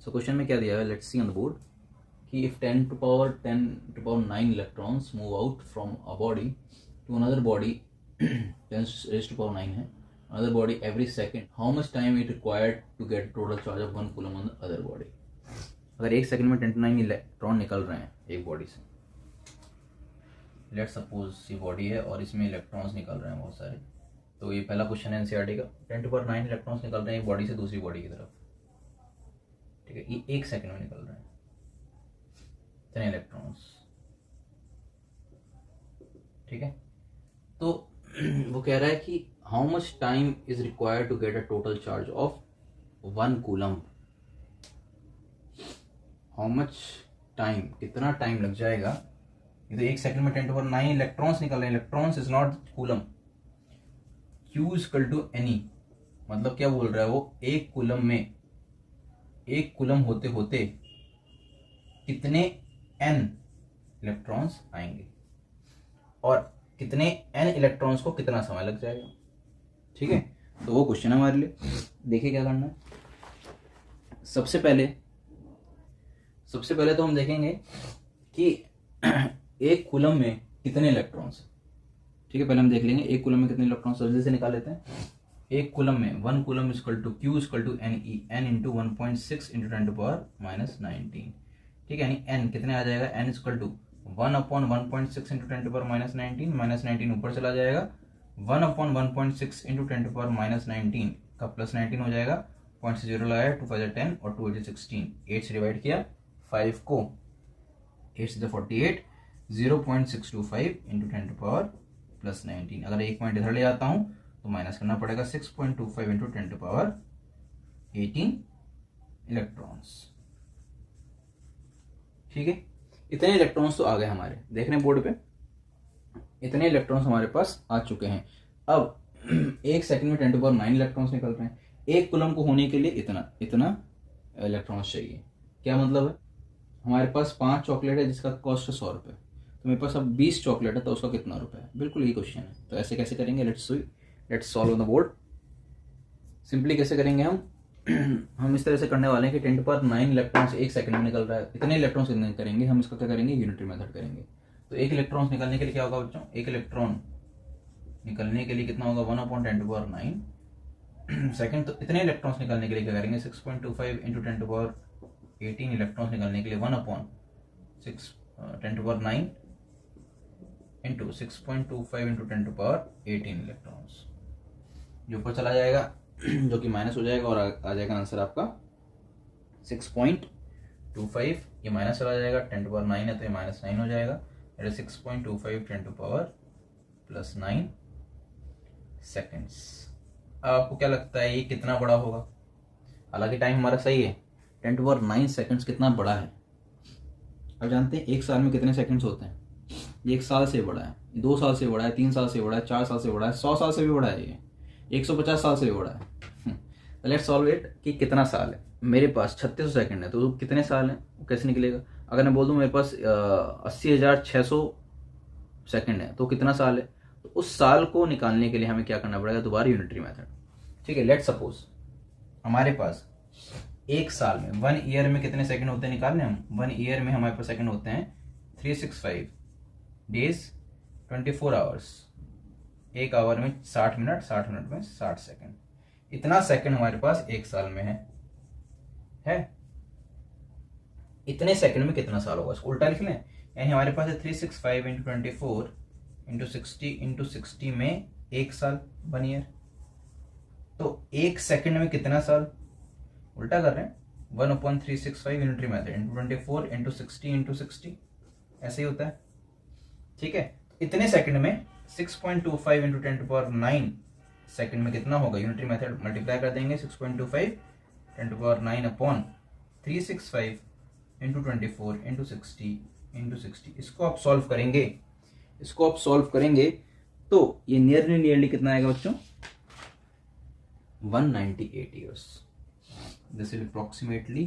So question में क्या दिया है, let's see on the board कि if 10 to the power 9 electrons move out from a body to another body 10 raised to the power 9 है, another body every second, how much time it required to get total charge of 1 coulomb on the other body. अगर एक second में 10 to 9 electron निकल रहे हैं एक body से, let suppose ये बॉडी है और इसमें इलेक्ट्रॉन्स निकल रहे हैं बहुत सारे, तो ये पहला क्वेश्चन है एनसीईआरटी का, 10 to the power 9 इलेक्ट्रॉन्स निकल रहे हैं एक बॉडी से दूसरी बॉडी की तरफ, ठीक है, ये एक सेकंड में निकल रहे हैं इतने इलेक्ट्रॉन्स, ठीक है। तो वो कह रहा है कि how much time is required to get a total charge of 1 coulomb, how much time, कितना टाइम लग जाएगा। ये तो एक सेकंड में 10 to the power 9 इलेक्ट्रॉन्स निकल रहे हैं, electrons is not coulomb, Q equal to n e, मतलब क्या बोल रहा है वो, एक कूलम में, एक कूलम होते होते कितने n इलेक्ट्रॉन्स आएंगे और कितने n इलेक्ट्रॉन्स को कितना समय लग जाएगा, ठीक है। तो वो क्वेश्चन है हमारे लिए। देखिए क्या करना है, सबसे पहले तो हम देखेंगे कि एक कूलम में कितने इलेक्ट्रॉन्स, ठीक है। पहले हम देख लेंगे एक कूलम में कितने इलेक्ट्रॉन्स, जल्दी से निकाल लेते हैं। एक कूलम में 1 coulomb equal to Q equal to n into 1.6 into 10 to the power -19, ठीक है। यानी n कितने आ जाएगा, n equal to 1/1.6 into 10 to the power -19 ऊपर चला जाएगा, 1/1.6 इंटू 10 to the power -19 का +19 हो जाएगा, पॉइंट से 0 लगाया, 2 5 10 और 2 8 16, 8 से डिवाइड किया 5 को, 8 से 48, 0.625 इंटू 10 to the power +19। अगर एक पॉइंट इधर ले आता हूं तो माइनस करना पड़ेगा, 6.25 into 10 to the power 18 electrons, ठीक है। इतने इलेक्ट्रॉन्स तो आ गए हमारे, देख रहे हैं बोर्ड पे, इतने इलेक्ट्रॉन्स हमारे पास आ चुके हैं। अब एक सेकंड में 10 to the power 9 इलेक्ट्रॉन्स निकल रहे हैं, एक कूलम को होने के लिए इतना इलेक्ट्रॉन्स चाहिए। क्या मतलब है, हमारे पास 5 चॉकलेट है जिसका कॉस्ट है 100 रुपये, तो मेरे पास अब 20 चॉकलेट है तो उसका कितना रुपये है, बिल्कुल यही क्वेश्चन है। तो ऐसे कैसे करेंगे, let's solve on the board. Simply कैसे करेंगे हम इस तरह से करने वाले हैं कि 10 to the power 9 इलेक्ट्रॉन्स एक सेकंड में निकल रहा है, इतने इलेक्ट्रॉन्स कितने करेंगे हम, इसका क्या करेंगे, यूनिटरी मेथड करेंगे। तो एक इलेक्ट्रॉन्स निकलने के लिए क्या होगा बच्चों, एक इलेक्ट्रॉन निकलने के लिए कितना होगा, 1/10 to the power 9 सेकंड। तो इतने इलेक्ट्रॉन्स निकलने के लिए क्या करेंगे, 6.25 into 10 to the power 18 electrons निकलने के लिए 1/6 10 to the power 9 into 6.25 into 10 to the power 18 electrons, जो ऊपर चला जाएगा जो कि माइनस हो जाएगा और आ जाएगा आंसर आपका 6.25, ये माइनस चला जाएगा, 10 to the power 9 है तो ये -9 हो जाएगा, 6.25 10 to the power +9 सेकेंड्स। अब आपको क्या लगता है ये कितना बड़ा होगा, हालांकि टाइम हमारा सही है, 10 to the power 9 सेकेंड्स कितना बड़ा है। अब जानते हैं एक साल में कितने सेकेंड्स होते हैं, ये 1 साल से बड़ा है, 2 साल से बड़ा है, 3 साल से बड़ा है, 4 साल से बड़ा है, 100 साल से भी बड़ा है, ये 150 साल से भी बड़ा है। लेट्स सॉल्व इट कि कितना साल है। मेरे पास 3600 सेकंड है, तो कितने साल है वो कैसे निकलेगा। अगर मैं बोल दूं मेरे पास 80,600 सेकंड है तो कितना साल है, तो उस साल को निकालने के लिए हमें क्या करना पड़ेगा, दोबारा यूनिटरी मेथड, ठीक है। लेट्स सपोज हमारे पास एक साल में 1 ईयर में कितने सेकंड होते हैं निकालने हम, 1 ईयर में हमारे पास सेकंड होते हैं 365 डेज 24 आवर्स, एक आवर में 60 मिनट, 60 मिनट में 60 सेकंड, इतना सेकंड हमारे पास एक साल में है। इतने सेकंड में कितना साल होगा, इसको उल्टा लिख लें, यानी हमारे पास है 365 इंटू 24 इंटू 60 में एक साल, 1 ईयर, तो एक सेकंड में कितना साल, उल्टा कर रहे हैं, 1/365 यूनिटरी मेथड इंटू 24 इंटू 60 ऐसे ही होता है, ठीक है। इतने सेकंड में 6.25 into 10 to the power 9 second में कितना होगा, यूनिटरी मेथड मल्टीप्लाई कर देंगे, 6.25 10 to the power 9 upon 365 into 24 into 60, इसको आप सॉल्व करेंगे, तो ये नियरली कितना आएगा बच्चों, 198 ईयर्स। दिस विल अप्रोक्सीमेटली,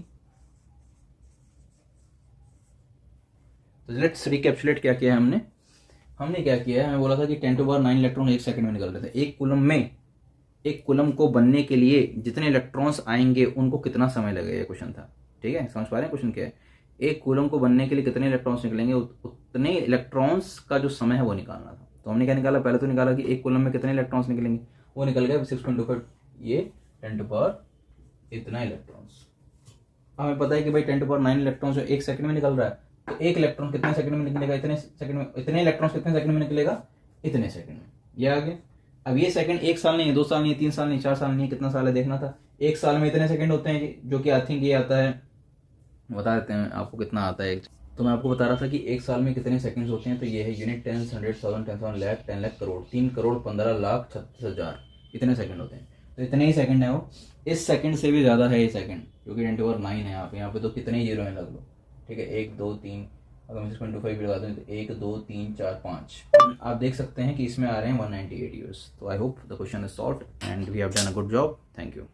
तो लेट्स रिकैप्चुलेट क्या किया है हमने क्या किया है, हमें बोला था कि 10 to the power 9 इलेक्ट्रॉन एक सेकंड में निकल रहे थे। एक कूलम को बनने के लिए जितने इलेक्ट्रॉन्स आएंगे उनको कितना समय लगेगा, क्वेश्चन था, ठीक है, समझ पा रहे हैं क्वेश्चन क्या है? एक कूलम को बनने के लिए कितने इलेक्ट्रॉन्स निकलेंगे, उतने इलेक्ट्रॉन्स का जो समय है वो निकालना था। तो हमने क्या निकाला, पहले तो निकाला कि एक कूलम में कितने इलेक्ट्रॉन्स निकलेंगे, वो निकल गया 6.25, ये 10 टू पावर इतना इलेक्ट्रॉन्स। हमें पता है कि भाई 10 टू पावर 9 इलेक्ट्रॉन्स जो एक सेकंड में निकल रहा है, तो एक इलेक्ट्रॉन कितने सेकंड में निकलेगा, इतने सेकंड में, इतने इलेक्ट्रॉन्स कितने सेकंड में निकलेगा, इतने सेकंड में। ये आ गया। अब ये सेकंड 1 साल नहीं है, 2 साल नहीं है, 3 साल नहीं, 4 साल नहीं है, कितना साल है देखना था। 1 साल में इतने सेकंड होते हैं जी, जो कि आई थिंक ये आता है, बता देते हैं आपको कितना आता है। तो मैं आपको बता रहा था कि 1 साल में कितने सेकंड्स होते हैं, तो ये है यूनिट 10, 100, 1000, 10,000 लाख, 10 लाख, करोड़, 3 करोड़ 15 लाख 36,000, इतने सेकंड होते हैं। तो इतने ही सेकंड है वो। इस सेकंड से भी ज़्यादा है ये सेकंड, क्योंकि 10 टू पावर 9 है यहाँ पे तो कितने जीरो हैं लग लो, ठीक है, 1 2 3, अगर मैं 6.25 भी लगा दूँ तो 1 2 3 4 5, आप देख सकते हैं कि इसमें आ रहे हैं 198 ईयर्स। तो I hope the question is solved and we have done a good job. Thank you.